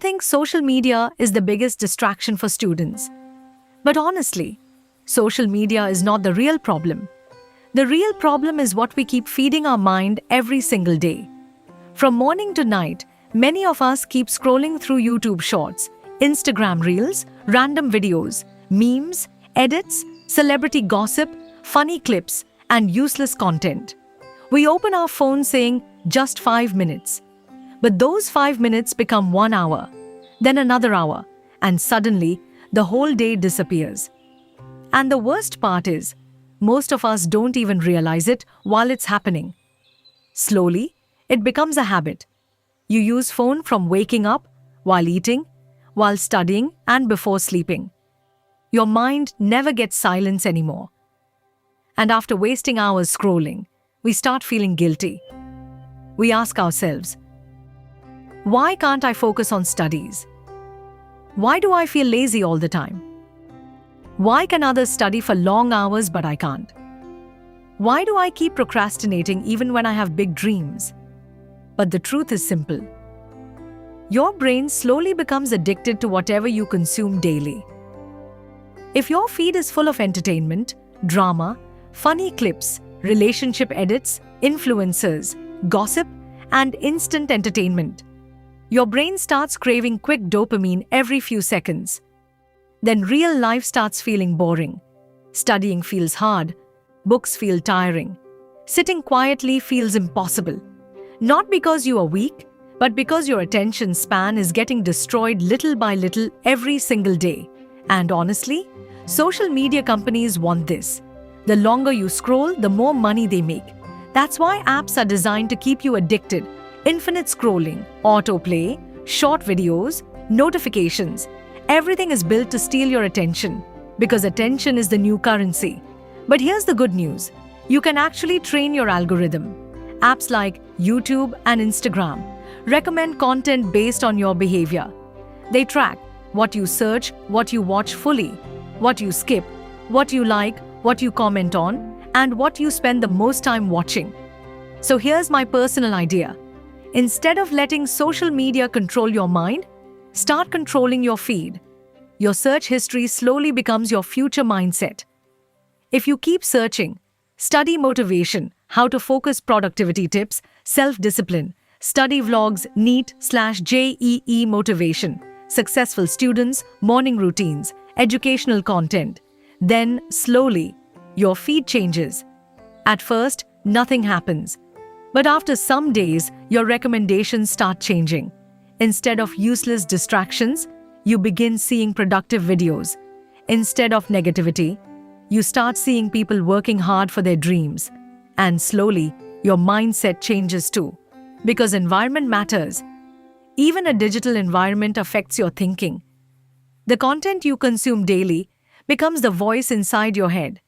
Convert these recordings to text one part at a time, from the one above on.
think social media is the biggest distraction for students. But honestly, social media is not the real problem. The real problem is what we keep feeding our mind every single day. From morning to night, many of us keep scrolling through YouTube Shorts, Instagram Reels, random videos, memes, edits, celebrity gossip, funny clips, and useless content. We open our phone saying, just 5 minutes. But those 5 minutes become 1 hour, then another hour, and suddenly the whole day disappears. And the worst part is, most of us don't even realize it while it's happening. Slowly, it becomes a habit. You use phone from waking up, while eating, while studying, and before sleeping. Your mind never gets silence anymore. And after wasting hours scrolling, we start feeling guilty. We ask ourselves, why can't I focus on studies? Why do I feel lazy all the time? Why can others study for long hours but I can't? Why do I keep procrastinating even when I have big dreams? But the truth is simple. Your brain slowly becomes addicted to whatever you consume daily. If your feed is full of entertainment, drama, funny clips, relationship edits, influencers, gossip, and instant entertainment, your brain starts craving quick dopamine every few seconds. Then real life starts feeling boring. Studying feels hard. Books feel tiring. Sitting quietly feels impossible. Not because you are weak, but because your attention span is getting destroyed little by little every single day. And honestly, social media companies want this. The longer you scroll, the more money they make. That's why apps are designed to keep you addicted. Infinite scrolling, autoplay, short videos, notifications. Everything is built to steal your attention, because attention is the new currency. But here's the good news. You can actually train your algorithm. Apps like YouTube and Instagram recommend content based on your behavior. They track what you search, what you watch fully, what you skip, what you like, what you comment on, and what you spend the most time watching. So here's my personal idea. Instead of letting social media control your mind, start controlling your feed. Your search history slowly becomes your future mindset. If you keep searching, study motivation, how to focus, productivity tips, self-discipline, study vlogs, NEET/JEE motivation, successful students, morning routines, educational content, then slowly, your feed changes. At first, nothing happens. But after some days, your recommendations start changing. Instead of useless distractions, you begin seeing productive videos. Instead of negativity, you start seeing people working hard for their dreams. And slowly, your mindset changes too. Because environment matters. Even a digital environment affects your thinking. The content you consume daily becomes the voice inside your head.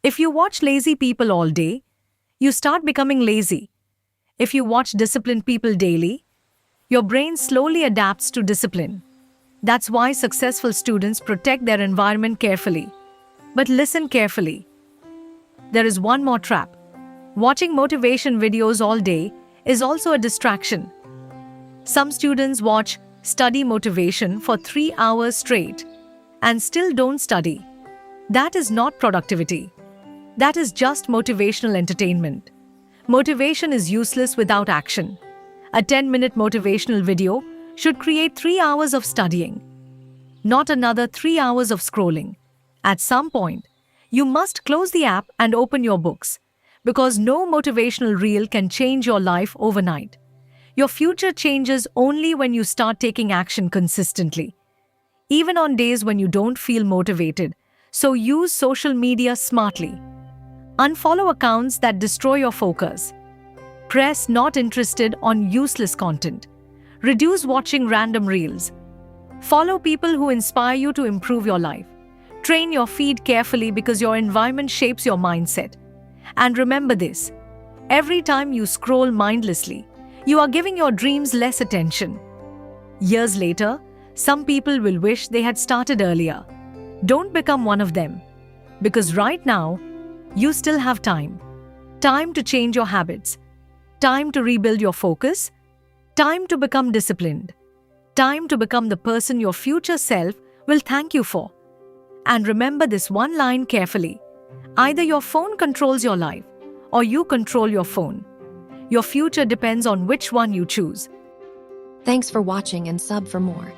If you watch lazy people all day, you start becoming lazy. If you watch disciplined people daily, your brain slowly adapts to discipline. That's why successful students protect their environment carefully. But listen carefully. There is one more trap. Watching motivation videos all day is also a distraction. Some students watch study motivation for 3 hours straight and still don't study. That is not productivity. That is just motivational entertainment. Motivation is useless without action. A 10-minute motivational video should create 3 hours of studying, not another 3 hours of scrolling. At some point, you must close the app and open your books, because no motivational reel can change your life overnight. Your future changes only when you start taking action consistently, even on days when you don't feel motivated. So use social media smartly. Unfollow accounts that destroy your focus. Press not interested on useless content. Reduce watching random reels. Follow people who inspire you to improve your life. Train your feed carefully because your environment shapes your mindset. And remember this, every time you scroll mindlessly, you are giving your dreams less attention. Years later, some people will wish they had started earlier. Don't become one of them. Because right now, you still have time. Time to change your habits. Time to rebuild your focus. Time to become disciplined. Time to become the person your future self will thank you for. And remember this one line carefully. Either your phone controls your life, or you control your phone. Your future depends on which one you choose. Thanks for watching and sub for more.